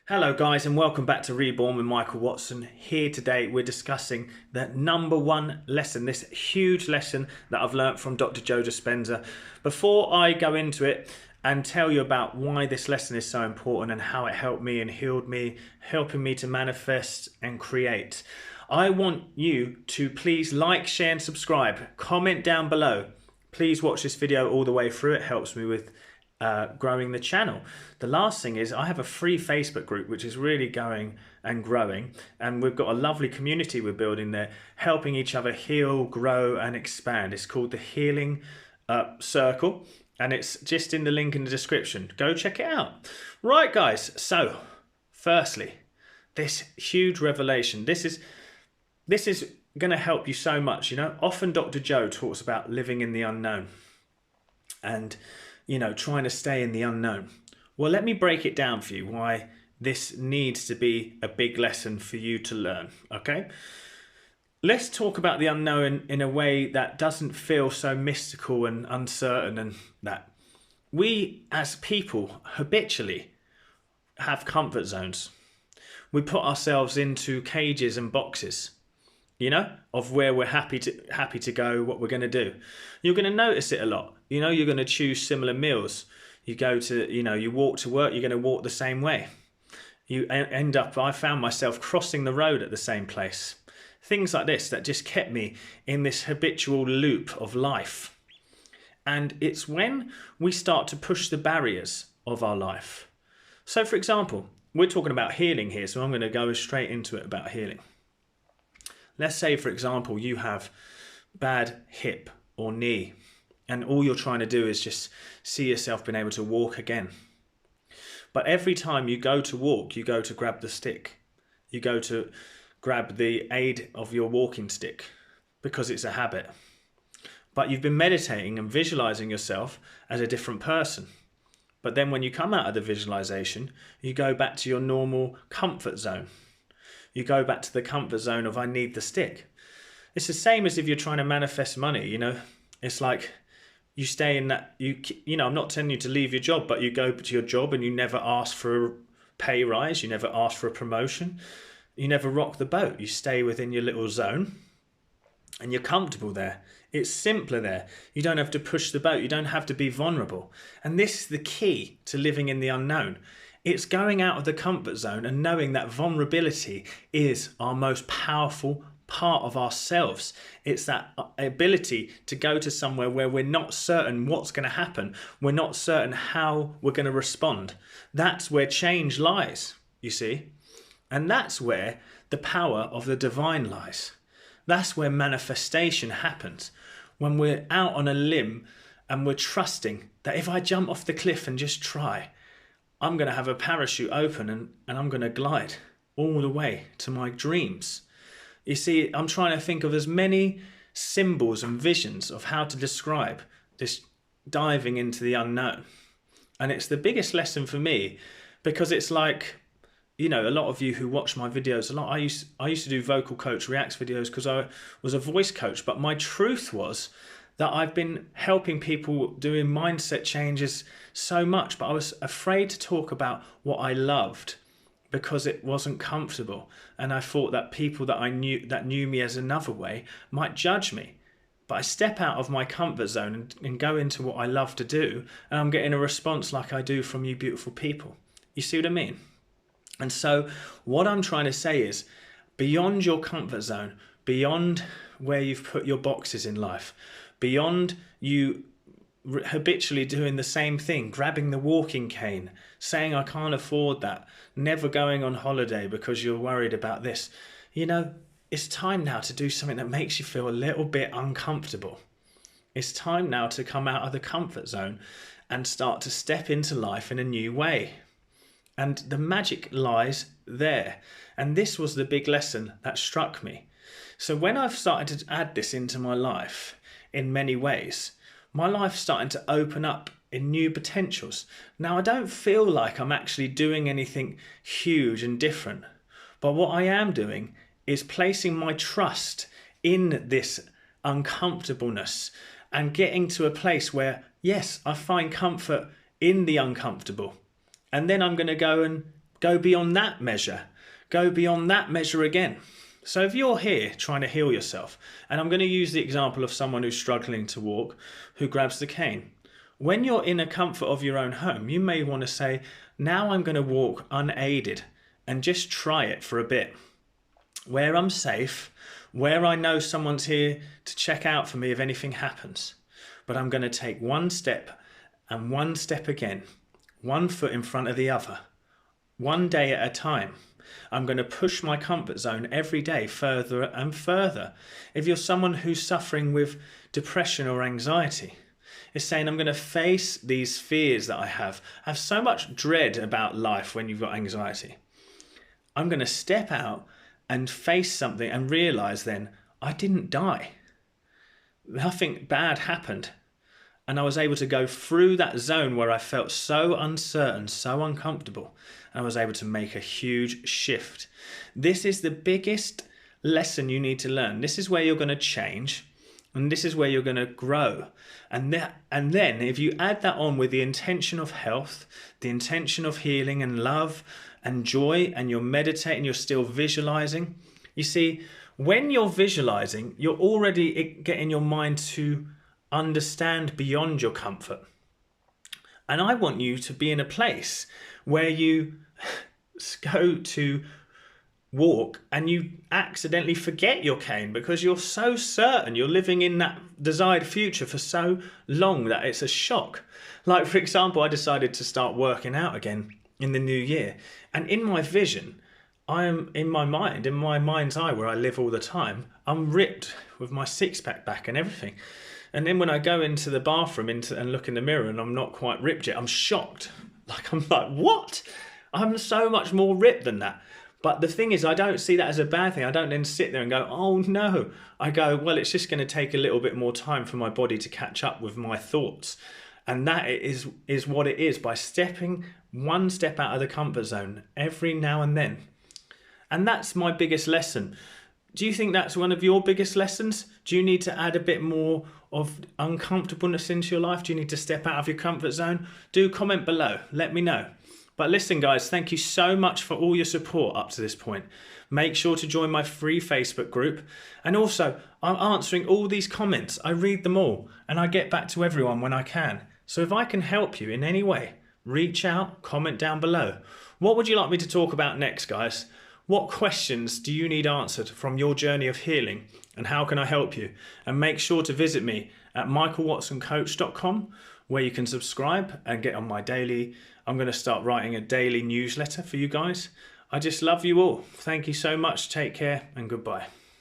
Hello guys and welcome back to Reborn with Michael Watson. Here today we're discussing the number one lesson, this huge lesson that I've learnt from Dr. Joe Dispenza. Before I go into it and tell you about why this lesson is so important and how it helped me and healed me, helping me to manifest and create, I want you to please like, share and subscribe. Comment down below. Please watch this video all the way through. It helps me with growing the channel. The last thing is I have a free Facebook group which is really going and growing, and we've got a lovely community we're building there, helping each other heal, grow and expand. It's called the Healing Circle, and it's just in the link in the description. Go check it out. Right guys, so firstly, this huge revelation, this is going to help you so much. Often Dr. Joe talks about living in the unknown and trying to stay in the unknown. Well, let me break it down for you why this needs to be a big lesson for you to learn, okay? Let's talk about the unknown in a way that doesn't feel so mystical and uncertain, and that we as people habitually have comfort zones. We put ourselves into cages and boxes, of where we're happy to go, what we're going to do. You're going to notice it a lot. You're going to choose similar meals. You go to, you walk to work, you're going to walk the same way. You end up, I found myself crossing the road at the same place. Things like this that just kept me in this habitual loop of life. And it's when we start to push the barriers of our life. So for example, we're talking about healing here, so I'm going to go straight into it about healing. Let's say, for example, you have bad hip or knee, and all you're trying to do is just see yourself being able to walk again. But every time you go to walk, you go to grab the stick. You go to grab the aid of your walking stick because it's a habit. But you've been meditating and visualizing yourself as a different person. But then when you come out of the visualization, you go back to your normal comfort zone. You go back to the comfort zone of I need the stick. It's the same as if you're trying to manifest money, It's like you stay in that, I'm not telling you to leave your job, but you go to your job and you never ask for a pay rise, you never ask for a promotion, you never rock the boat. You stay within your little zone and you're comfortable there. It's simpler there. You don't have to push the boat. You don't have to be vulnerable. And this is the key to living in the unknown. It's going out of the comfort zone and knowing that vulnerability is our most powerful part of ourselves. It's that ability to go to somewhere where we're not certain what's going to happen. We're not certain how we're going to respond. That's where change lies, you see. And that's where the power of the divine lies. That's where manifestation happens. When we're out on a limb and we're trusting that if I jump off the cliff and just try, I'm going to have a parachute open and I'm going to glide all the way to my dreams. You see, I'm trying to think of as many symbols and visions of how to describe this diving into the unknown. And it's the biggest lesson for me because it's like, a lot of you who watch my videos a lot, I used to do vocal coach reacts videos because I was a voice coach, but my truth was that I've been helping people doing mindset changes so much, but I was afraid to talk about what I loved because it wasn't comfortable. And I thought that people that knew me as another way might judge me. But I step out of my comfort zone and go into what I love to do, and I'm getting a response like I do from you beautiful people. You see what I mean? And so what I'm trying to say is, beyond your comfort zone, beyond where you've put your boxes in life, beyond you habitually doing the same thing, grabbing the walking cane, saying I can't afford that, never going on holiday because you're worried about this. It's time now to do something that makes you feel a little bit uncomfortable. It's time now to come out of the comfort zone and start to step into life in a new way. And the magic lies there. And this was the big lesson that struck me. So when I've started to add this into my life in many ways, my life's starting to open up in new potentials. Now, I don't feel like I'm actually doing anything huge and different, but what I am doing is placing my trust in this uncomfortableness and getting to a place where, yes, I find comfort in the uncomfortable. And then I'm going to go and Go beyond that measure. Go beyond that measure again. So if you're here trying to heal yourself, and I'm going to use the example of someone who's struggling to walk, who grabs the cane. When you're in the comfort of your own home, you may want to say, now I'm going to walk unaided and just try it for a bit. Where I'm safe, where I know someone's here to check out for me if anything happens. But I'm going to take one step and one step again, one foot in front of the other, one day at a time. I'm going to push my comfort zone every day further and further. If you're someone who's suffering with depression or anxiety, it's saying I'm going to face these fears that I have. I have so much dread about life when you've got anxiety. I'm going to step out and face something and realize then I didn't die. Nothing bad happened. And I was able to go through that zone where I felt so uncertain, so uncomfortable. And I was able to make a huge shift. This is the biggest lesson you need to learn. This is where you're going to change. And this is where you're going to grow. And then if you add that on with the intention of health, the intention of healing and love and joy, and you're meditating, you're still visualizing. You see, when you're visualizing, you're already getting your mind to understand beyond your comfort. And I want you to be in a place where you go to walk and you accidentally forget your cane because you're so certain you're living in that desired future for so long that it's a shock. Like, for example, I decided to start working out again in the new year, and in my vision, I am in my mind's eye where I live all the time, I'm ripped with my six-pack back and everything. And then when I go into the bathroom and look in the mirror and I'm not quite ripped yet, I'm shocked. I'm like, what? I'm so much more ripped than that. But the thing is, I don't see that as a bad thing. I don't then sit there and go, oh no. I go, well, it's just going to take a little bit more time for my body to catch up with my thoughts. And that is what it is, by stepping one step out of the comfort zone every now and then. And that's my biggest lesson. Do you think that's one of your biggest lessons? Do you need to add a bit more of uncomfortableness into your life? Do you need to step out of your comfort zone? Do comment below. Let me know. But listen, guys, thank you so much for all your support up to this point. Make sure to join my free Facebook group. And also, I'm answering all these comments. I read them all and I get back to everyone when I can. So if I can help you in any way, reach out, comment down below. What would you like me to talk about next, guys? What questions do you need answered from your journey of healing, and how can I help you? And make sure to visit me at michaelwatsoncoach.com, where you can subscribe and get on my daily. I'm going to start writing a daily newsletter for you guys. I just love you all. Thank you so much. Take care and goodbye.